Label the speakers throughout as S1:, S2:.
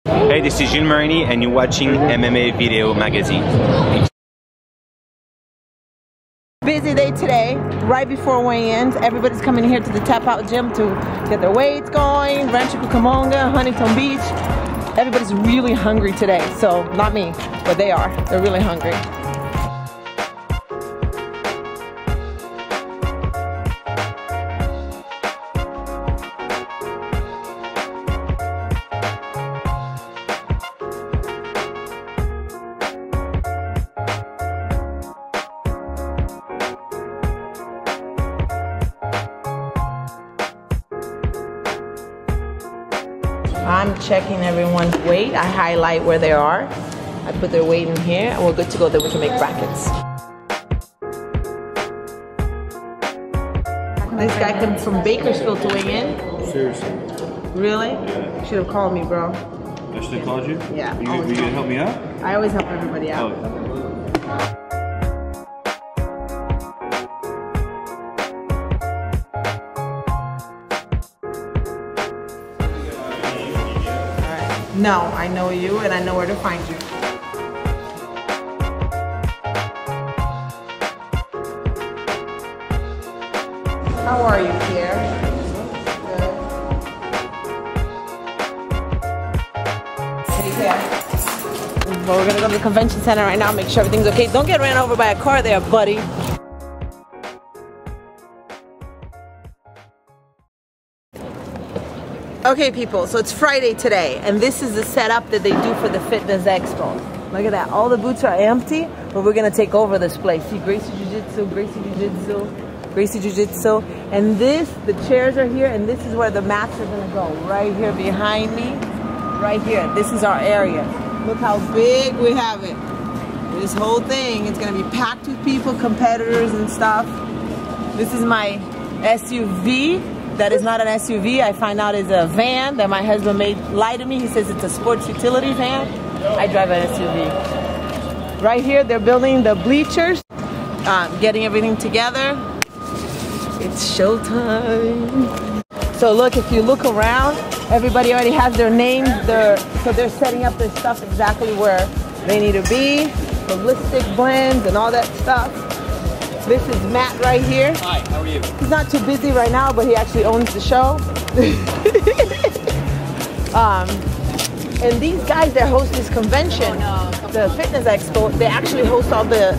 S1: Hey, this is Gilles Marini and you're watching MMA Video Magazine.
S2: Busy day today, right before weigh-ins. Everybody's coming here to the Tap Out Gym to get their weights going. Rancho Cucamonga, Huntington Beach. Everybody's really hungry today. So, not me, but they are. They're really hungry. I'm checking everyone's weight. I highlight where they are. I put their weight in here and we're good to go. Then we can make brackets. This guy comes from Bakersfield to weigh in.
S3: Seriously?
S2: Really?
S3: Yeah.
S2: You should have called me, bro.
S3: I should have called you?
S2: Yeah.
S3: You gonna help me out?
S2: I always help everybody out.
S3: Oh.
S2: No, I know you and I know where to find you. How are you, Pierre? Good. Take care. Well, we're gonna go to the convention center right now, make sure everything's okay. Don't get ran over by a car there, buddy. Okay people, so it's Friday today and this is the setup that they do for the Fitness Expo. Look at that, all the booths are empty, but we're gonna take over this place. See, Gracie Jiu-Jitsu, Gracie Jiu-Jitsu, Gracie Jiu-Jitsu. And this, the chairs are here and this is where the mats are gonna go. Right here behind me, right here. This is our area. Look how big we have it. This whole thing, it's gonna be packed with people, competitors and stuff. This is my SUV. That is not an SUV. I find out it's a van that my husband made lie to me. He says it's a sports utility van. I drive an SUV. Right here, they're building the bleachers, getting everything together. It's showtime. So look, if you look around, everybody already has their names. So they're setting up their stuff exactly where they need to be. Holistic blends and all that stuff. This is Matt right here.
S1: Hi, how are you?
S2: He's not too busy right now, but he actually owns the show. And these guys that host this convention, the Fitness Expo, they actually host all the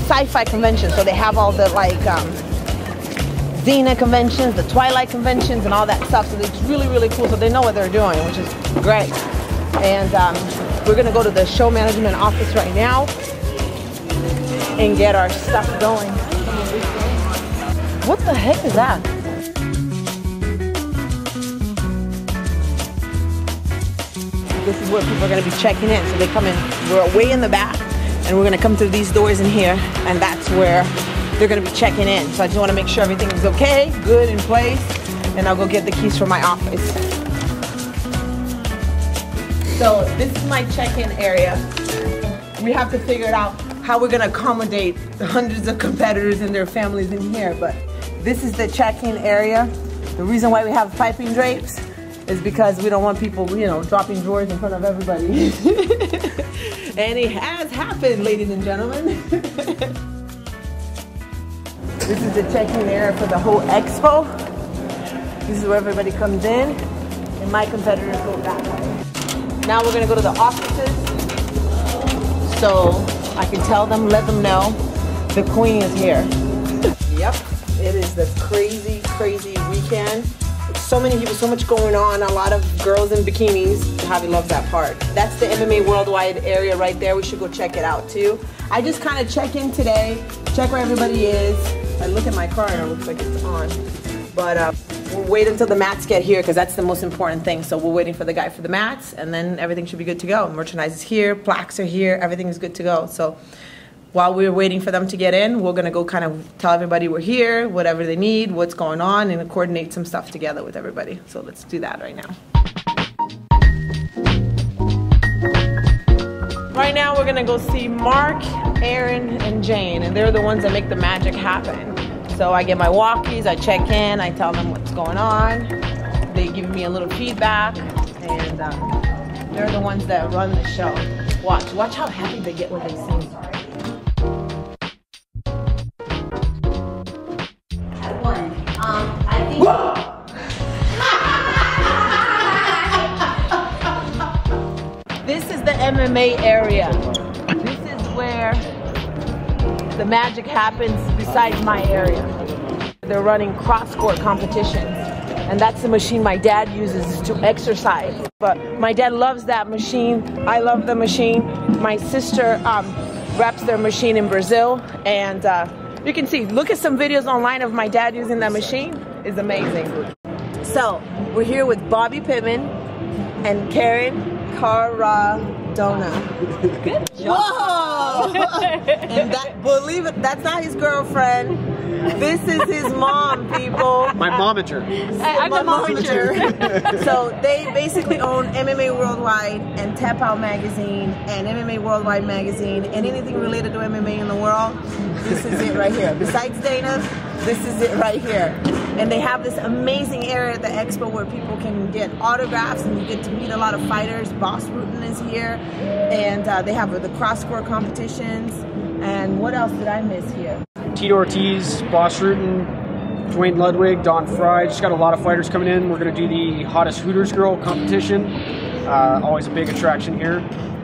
S2: sci-fi conventions. So they have all the like Xena conventions, the Twilight conventions, and all that stuff. So it's really, really cool. So they know what they're doing, which is great. And we're gonna go to the show management office right now and get our stuff going. What the heck is that? This is where people are gonna be checking in. So they come in, we're way in the back, and we're gonna come through these doors in here, and that's where they're gonna be checking in. So I just wanna make sure everything is okay, good, in place, and I'll go get the keys from my office. So this is my check-in area. We have to figure it out how we're gonna accommodate the hundreds of competitors and their families in here, but this is the check-in area. The reason why we have piping drapes is because we don't want people, you know, dropping drawers in front of everybody. And it has happened, ladies and gentlemen. This is the check-in area for the whole expo. This is where everybody comes in, and my competitors go that way. Now we're gonna go to the offices, so I can tell them, let them know the queen is here. Yep, it is the crazy, crazy weekend. So many people, so much going on, a lot of girls in bikinis. Javi loves that part. That's the MMA Worldwide area right there. We should go check it out too. I just kind of check in today, check where everybody is. I look at my car and it looks like it's on. But we'll wait until the mats get here because that's the most important thing. So we're waiting for the guy for the mats and then everything should be good to go. Merchandise is here, plaques are here, everything is good to go. So while we're waiting for them to get in, we're gonna go kind of tell everybody we're here, whatever they need, what's going on, and coordinate some stuff together with everybody. So let's do that right now. Right now we're gonna go see Mark, Aaron, and Jane, and they're the ones that make the magic happen. So I get my walkies, I check in, I tell them what's going on. They give me a little feedback, and They're the ones that run the show. Watch how happy they get when they sing. I think. This is the MMA area. This is where the magic happens besides my area. They're running cross-court competitions, and that's the machine my dad uses to exercise. But my dad loves that machine. I love the machine. My sister reps their machine in Brazil, and you can see, look at some videos online of my dad using that machine. It's amazing. So we're here with Bobby Pittman and Karen Caradona. Good job. Whoa! And believe it, that's not his girlfriend. This is his mom, people.
S4: My momager.
S2: I'm the momager. So they basically own MMA Worldwide and Tap Out Magazine and MMA Worldwide Magazine and anything related to MMA in the world. This is it right here. Besides Dana, this is it right here. And they have this amazing area at the expo where people can get autographs and you get to meet a lot of fighters. Boss Rutan is here. And they have the cross-court competitions. And what else did I miss here?
S4: Tito Ortiz, Boss Rutan, Dwayne Ludwig, Don Fry. Just got a lot of fighters coming in. We're going to do the hottest Hooters girl competition. Always a big attraction here.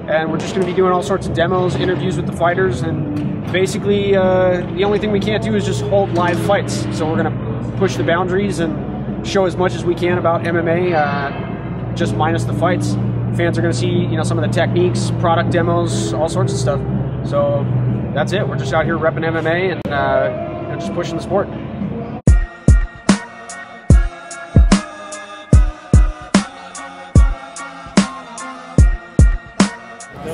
S4: And we're just going to be doing all sorts of demos, interviews with the fighters, and basically the only thing we can't do is just hold live fights. So we're going to push the boundaries and show as much as we can about MMA, just minus the fights. Fans are going to see, some of the techniques, product demos, all sorts of stuff. So that's it. We're just out here repping MMA and just pushing the sport.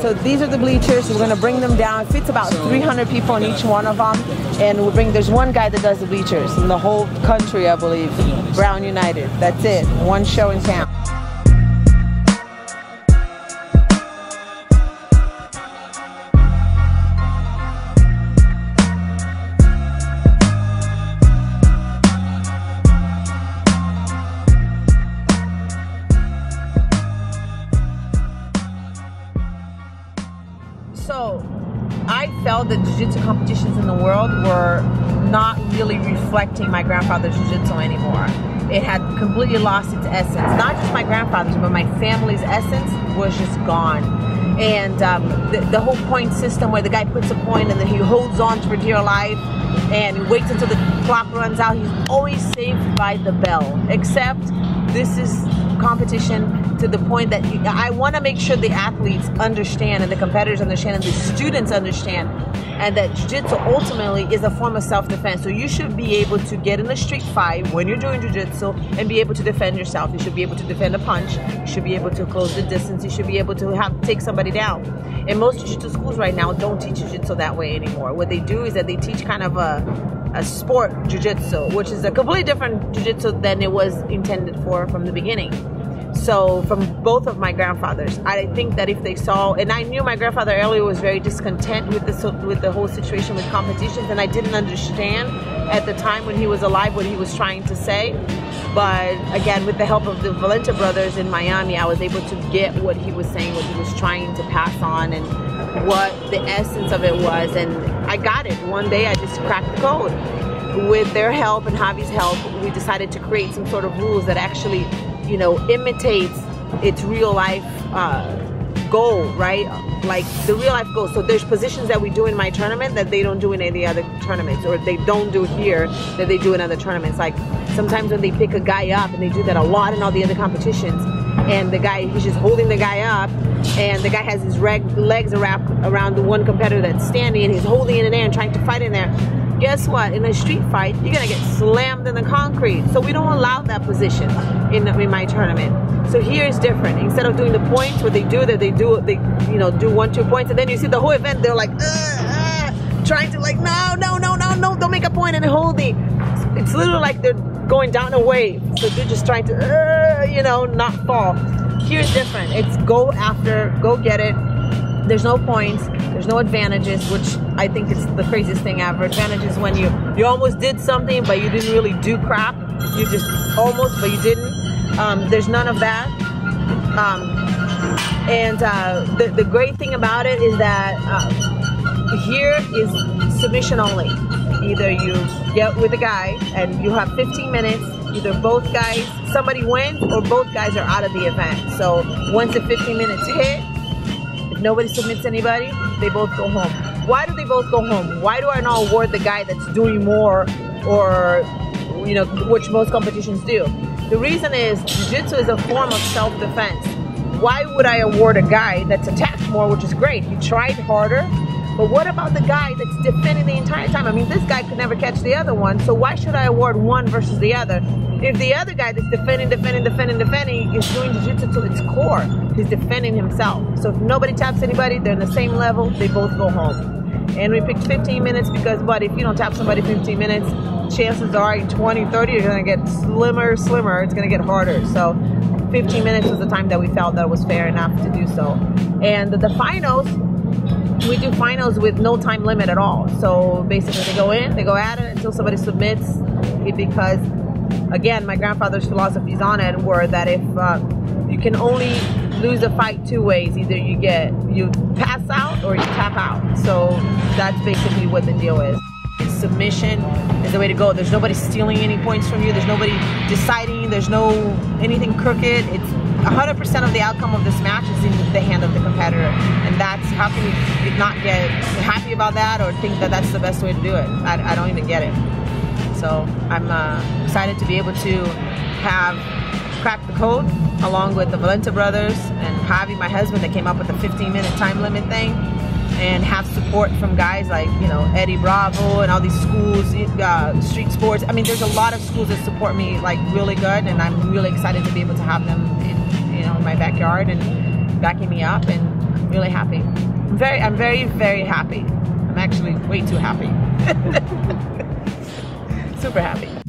S2: So these are the bleachers. We're going to bring them down. It fits about 300 people in each one of them. And there's one guy that does the bleachers in the whole country, I believe. Brown United. That's it. One show in town. So I felt that jiu-jitsu competitions in the world were not really reflecting my grandfather's jiu-jitsu anymore. It had completely lost its essence. Not just my grandfather's, but my family's essence was just gone. And the whole point system where the guy puts a point and then he holds on for dear life and he waits until the clock runs out, he's always saved by the bell. Except this is competition to the point that I want to make sure the athletes understand and the competitors understand and the students understand, and that jiu-jitsu ultimately is a form of self-defense. So you should be able to get in a street fight when you're doing jiu-jitsu and be able to defend yourself. You should be able to defend a punch. You should be able to close the distance. You should be able to take somebody down. And most jiu-jitsu schools right now don't teach jiu-jitsu that way anymore. What they do is that they teach kind of a sport jiu-jitsu, which is a completely different jiu-jitsu than it was intended for from the beginning. So from both of my grandfathers, I think that if they saw, and I knew my grandfather earlier was very discontent with the whole situation with competitions, and I didn't understand at the time when he was alive what he was trying to say. But again, with the help of the Valenta brothers in Miami, I was able to get what he was saying, what he was trying to pass on, and what the essence of it was. And I got it. One day I just cracked the code. With their help and Javi's help, we decided to create some sort of rules that actually imitates its real life goal, right? Like the real life goal. So there's positions that we do in my tournament that they don't do in any other tournaments, or they don't do here that they do in other tournaments. Like sometimes when they pick a guy up, and they do that a lot in all the other competitions, and the guy, he's just holding the guy up, and the guy has his legs wrapped around the one competitor that's standing, and he's holding it in there and trying to fight in there. Guess what? In a street fight, you're gonna get slammed in the concrete. So we don't allow that position in my tournament. So here is different. Instead of doing the points, what they do, they do 1-2 points, and then you see the whole event, they're like, trying to like, no, don't make a point and holding. It's literally like they're going down a wave. So they're just trying to, not fall. Here's different. It's go after, go get it. There's no points, there's no advantages, which I think is the craziest thing ever. Advantages when you almost did something, but you didn't really do crap. You just almost, but you didn't. There's none of that. And the great thing about it is that here is submission only. Either you get with a guy and you have 15 minutes, either both guys, somebody wins or both guys are out of the event. So once the 15 minutes hit, if nobody submits anybody, they both go home. Why do they both go home? Why do I not award the guy that's doing more, or, you know, which most competitions do? The reason is jiu-jitsu is a form of self-defense. Why would I award a guy that's attacked more, which is great? He tried harder. But what about the guy that's defending the entire time? I mean, this guy could never catch the other one, so why should I award one versus the other? If the other guy that's defending is doing jiu-jitsu to its core, he's defending himself. So if nobody taps anybody, they're in the same level, they both go home. And we picked 15 minutes because, but if you don't tap somebody 15 minutes, chances are in 20, 30, you're gonna get slimmer, it's gonna get harder. So 15 minutes was the time that we felt that was fair enough to do so. And the finals, we do finals with no time limit at all. So basically they go in, they go at it until somebody submits, because again, my grandfather's philosophies on it were that if you can only lose a fight two ways, either you pass out or you tap out. So that's basically what the deal is. Submission is the way to go. There's nobody stealing any points from you. There's nobody deciding. There's no anything crooked. It's 100% of the outcome of this match is in the hand of the competitor, and that's, how can you not get happy about that or think that that's the best way to do it? I don't even get it. So I'm excited to be able to have cracked the code along with the Valenta brothers and Javi, my husband, that came up with the 15-minute time limit thing, and have support from guys like, you know, Eddie Bravo and all these schools, street sports. I mean, there's a lot of schools that support me like really good, and I'm really excited to be able to have them in, you know, in my backyard and backing me up, and I'm really happy. I'm very, very happy. I'm actually way too happy. Super happy.